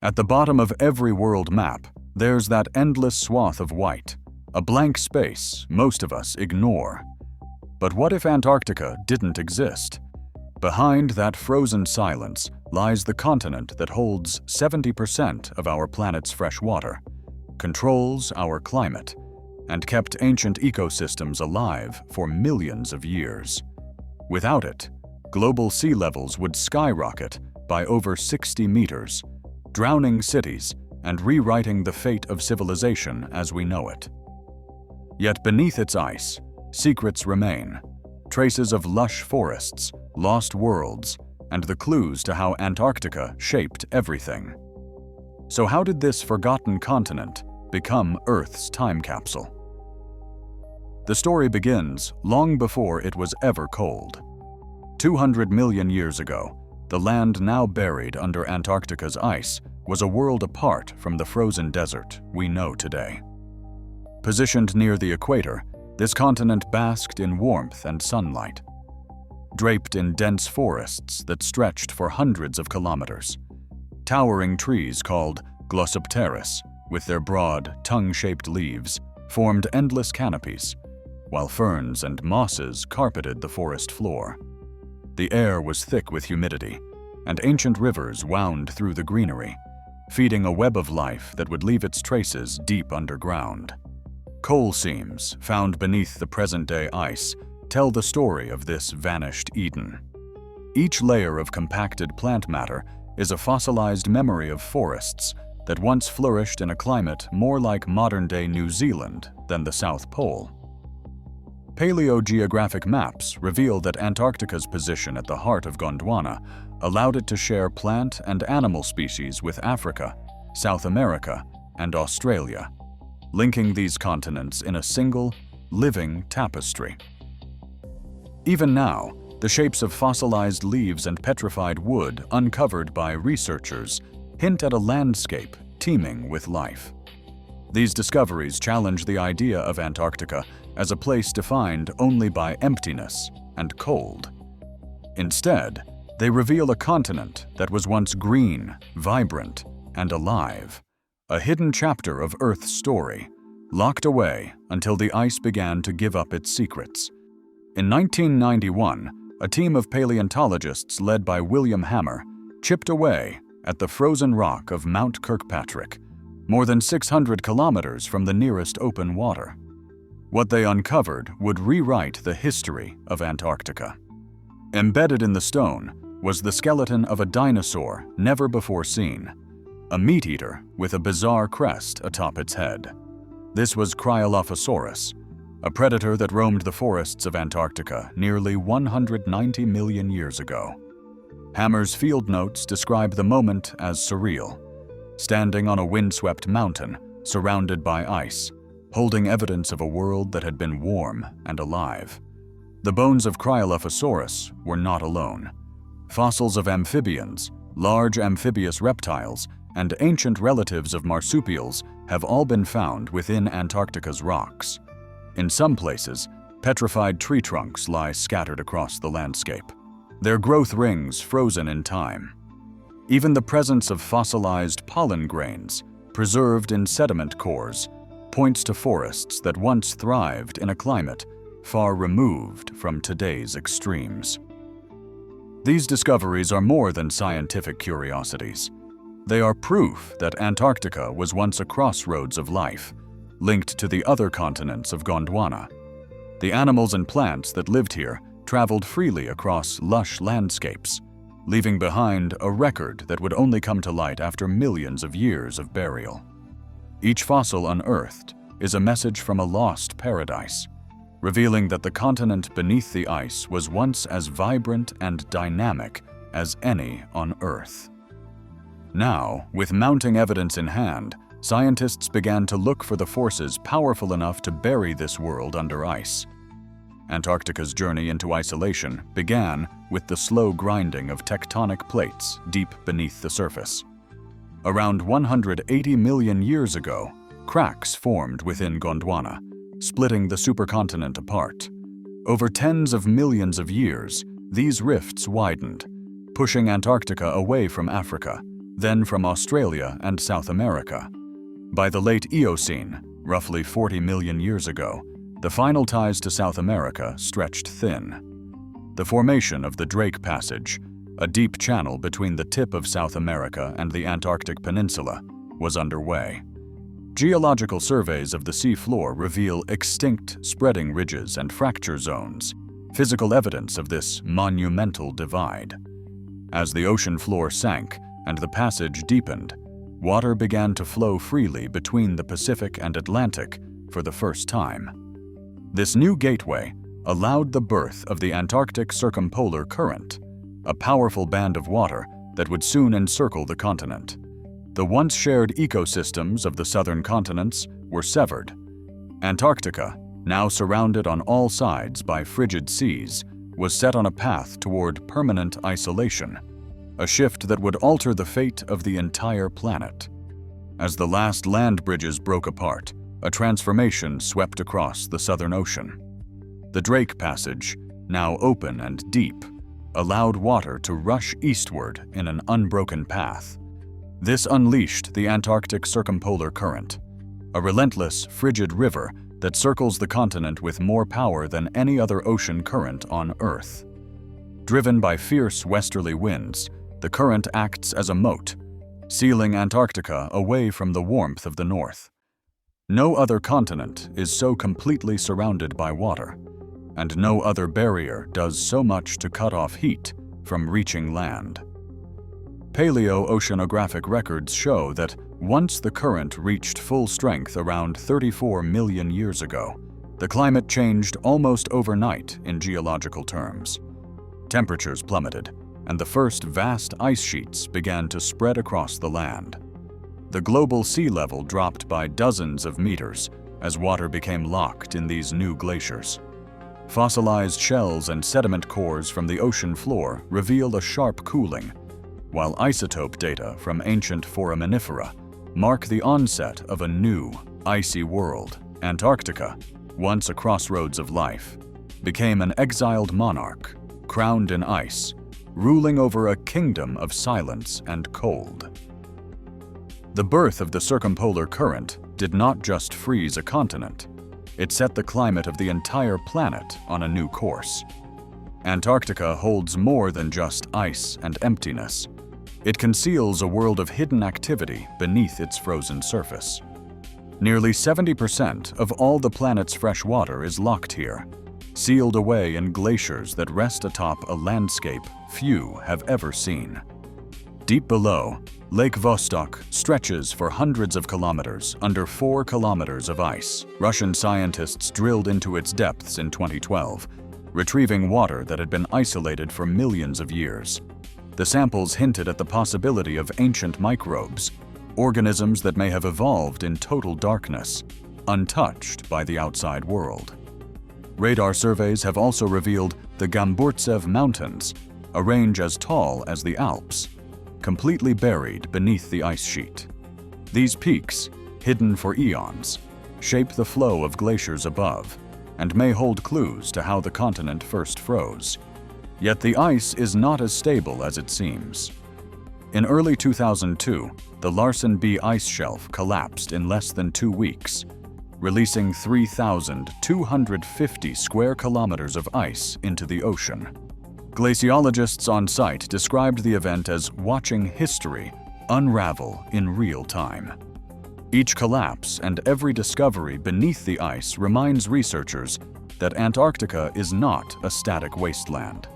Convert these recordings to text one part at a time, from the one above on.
At the bottom of every world map, there's that endless swath of white, a blank space most of us ignore. But what if Antarctica didn't exist? Behind that frozen silence lies the continent that holds 70% of our planet's fresh water, controls our climate, and kept ancient ecosystems alive for millions of years. Without it, global sea levels would skyrocket by over 60 meters, drowning cities and rewriting the fate of civilization as we know it. Yet beneath its ice, secrets remain, traces of lush forests, lost worlds, and the clues to how Antarctica shaped everything. So how did this forgotten continent become Earth's time capsule? The story begins long before it was ever cold. 200 million years ago, the land now buried under Antarctica's ice was a world apart from the frozen desert we know today. Positioned near the equator, this continent basked in warmth and sunlight. Draped in dense forests that stretched for hundreds of kilometers, towering trees called Glossopteris, with their broad, tongue-shaped leaves, formed endless canopies, while ferns and mosses carpeted the forest floor. The air was thick with humidity, and ancient rivers wound through the greenery, feeding a web of life that would leave its traces deep underground. Coal seams, found beneath the present-day ice, tell the story of this vanished Eden. Each layer of compacted plant matter is a fossilized memory of forests that once flourished in a climate more like modern-day New Zealand than the South Pole. Paleogeographic maps reveal that Antarctica's position at the heart of Gondwana allowed it to share plant and animal species with Africa, South America, and Australia, linking these continents in a single, living tapestry. Even now, the shapes of fossilized leaves and petrified wood uncovered by researchers hint at a landscape teeming with life. These discoveries challenge the idea of Antarctica as a place defined only by emptiness and cold. Instead, they reveal a continent that was once green, vibrant, and alive, a hidden chapter of Earth's story, locked away until the ice began to give up its secrets. In 1991, a team of paleontologists led by William Hammer chipped away at the frozen rock of Mount Kirkpatrick, more than 600 kilometers from the nearest open water. What they uncovered would rewrite the history of Antarctica. Embedded in the stone was the skeleton of a dinosaur never before seen, a meat-eater with a bizarre crest atop its head. This was Cryolophosaurus, a predator that roamed the forests of Antarctica nearly 190 million years ago. Hammer's field notes describe the moment as surreal, standing on a windswept mountain surrounded by ice, holding evidence of a world that had been warm and alive. The bones of Cryolophosaurus were not alone. Fossils of amphibians, large amphibious reptiles, and ancient relatives of marsupials have all been found within Antarctica's rocks. In some places, petrified tree trunks lie scattered across the landscape, their growth rings frozen in time. Even the presence of fossilized pollen grains, preserved in sediment cores, points to forests that once thrived in a climate far removed from today's extremes. These discoveries are more than scientific curiosities. They are proof that Antarctica was once a crossroads of life, linked to the other continents of Gondwana. The animals and plants that lived here traveled freely across lush landscapes, leaving behind a record that would only come to light after millions of years of burial. Each fossil unearthed is a message from a lost paradise, revealing that the continent beneath the ice was once as vibrant and dynamic as any on Earth. Now, with mounting evidence in hand, scientists began to look for the forces powerful enough to bury this world under ice. Antarctica's journey into isolation began with the slow grinding of tectonic plates deep beneath the surface. Around 180 million years ago, cracks formed within Gondwana, splitting the supercontinent apart. Over tens of millions of years, these rifts widened, pushing Antarctica away from Africa, then from Australia and South America. By the late Eocene, roughly 40 million years ago, the final ties to South America stretched thin. The formation of the Drake Passage, a deep channel between the tip of South America and the Antarctic Peninsula, was underway. Geological surveys of the seafloor reveal extinct spreading ridges and fracture zones, physical evidence of this monumental divide. As the ocean floor sank and the passage deepened, water began to flow freely between the Pacific and Atlantic for the first time. This new gateway allowed the birth of the Antarctic Circumpolar Current, a powerful band of water that would soon encircle the continent. The once shared ecosystems of the southern continents were severed. Antarctica, now surrounded on all sides by frigid seas, was set on a path toward permanent isolation, a shift that would alter the fate of the entire planet. As the last land bridges broke apart, a transformation swept across the Southern Ocean. The Drake Passage, now open and deep, allowed water to rush eastward in an unbroken path. This unleashed the Antarctic Circumpolar Current, a relentless, frigid river that circles the continent with more power than any other ocean current on Earth. Driven by fierce westerly winds, the current acts as a moat, sealing Antarctica away from the warmth of the north. No other continent is so completely surrounded by water, and no other barrier does so much to cut off heat from reaching land. Paleoceanographic records show that once the current reached full strength around 34 million years ago, the climate changed almost overnight in geological terms. Temperatures plummeted, and the first vast ice sheets began to spread across the land. The global sea level dropped by dozens of meters as water became locked in these new glaciers. Fossilized shells and sediment cores from the ocean floor reveal a sharp cooling, while isotope data from ancient foraminifera mark the onset of a new, icy world. Antarctica, once a crossroads of life, became an exiled monarch, crowned in ice, ruling over a kingdom of silence and cold. The birth of the circumpolar current did not just freeze a continent, it set the climate of the entire planet on a new course. Antarctica holds more than just ice and emptiness. It conceals a world of hidden activity beneath its frozen surface. Nearly 70% of all the planet's fresh water is locked here, sealed away in glaciers that rest atop a landscape few have ever seen. Deep below, Lake Vostok stretches for hundreds of kilometers under 4 kilometers of ice. Russian scientists drilled into its depths in 2012, retrieving water that had been isolated for millions of years. The samples hinted at the possibility of ancient microbes, organisms that may have evolved in total darkness, untouched by the outside world. Radar surveys have also revealed the Gamburtsev Mountains, a range as tall as the Alps, completely buried beneath the ice sheet. These peaks, hidden for eons, shape the flow of glaciers above and may hold clues to how the continent first froze. Yet the ice is not as stable as it seems. In early 2002, the Larsen B ice shelf collapsed in less than 2 weeks, releasing 3,250 square kilometers of ice into the ocean. Glaciologists on site described the event as watching history unravel in real time. Each collapse and every discovery beneath the ice reminds researchers that Antarctica is not a static wasteland.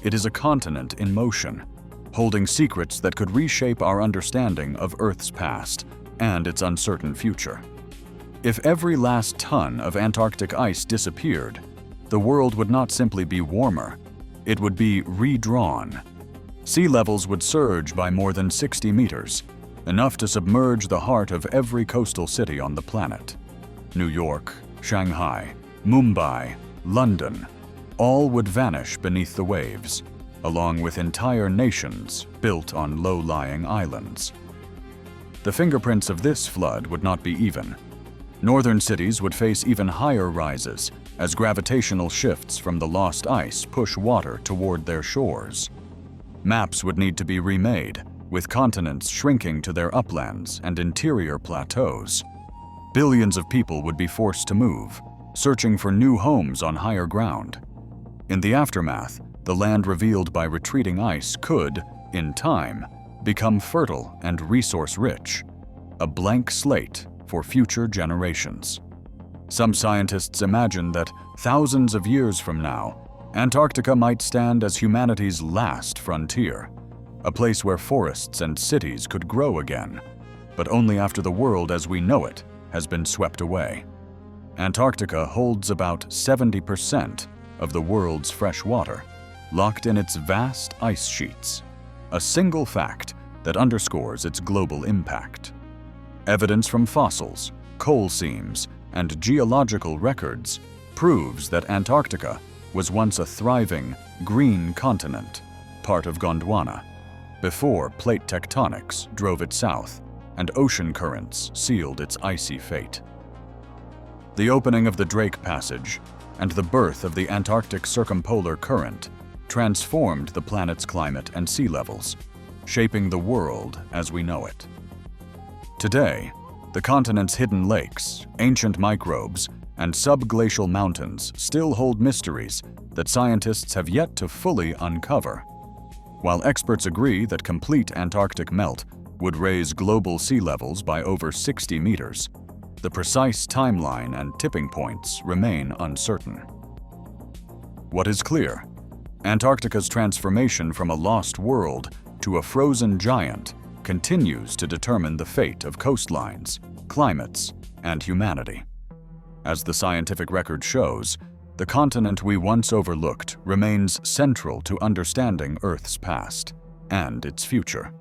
It is a continent in motion, holding secrets that could reshape our understanding of Earth's past and its uncertain future. If every last ton of Antarctic ice disappeared, the world would not simply be warmer, it would be redrawn. Sea levels would surge by more than 60 meters, enough to submerge the heart of every coastal city on the planet. New York, Shanghai, Mumbai, London, all would vanish beneath the waves, along with entire nations built on low-lying islands. The fingerprints of this flood would not be even. Northern cities would face even higher rises as gravitational shifts from the lost ice push water toward their shores. Maps would need to be remade, with continents shrinking to their uplands and interior plateaus. Billions of people would be forced to move, searching for new homes on higher ground. In the aftermath, the land revealed by retreating ice could, in time, become fertile and resource-rich, a blank slate for future generations. Some scientists imagine that thousands of years from now, Antarctica might stand as humanity's last frontier, a place where forests and cities could grow again, but only after the world as we know it has been swept away. Antarctica holds about 70% of the world's fresh water, locked in its vast ice sheets, a single fact that underscores its global impact. Evidence from fossils, coal seams, and geological records proves that Antarctica was once a thriving, green continent, part of Gondwana, before plate tectonics drove it south and ocean currents sealed its icy fate. The opening of the Drake Passage and the birth of the Antarctic Circumpolar Current transformed the planet's climate and sea levels, shaping the world as we know it. Today, the continent's hidden lakes, ancient microbes, and subglacial mountains still hold mysteries that scientists have yet to fully uncover. While experts agree that complete Antarctic melt would raise global sea levels by over 60 meters, the precise timeline and tipping points remain uncertain. What is clear? Antarctica's transformation from a lost world to a frozen giant continues to determine the fate of coastlines, climates, and humanity. As the scientific record shows, the continent we once overlooked remains central to understanding Earth's past and its future.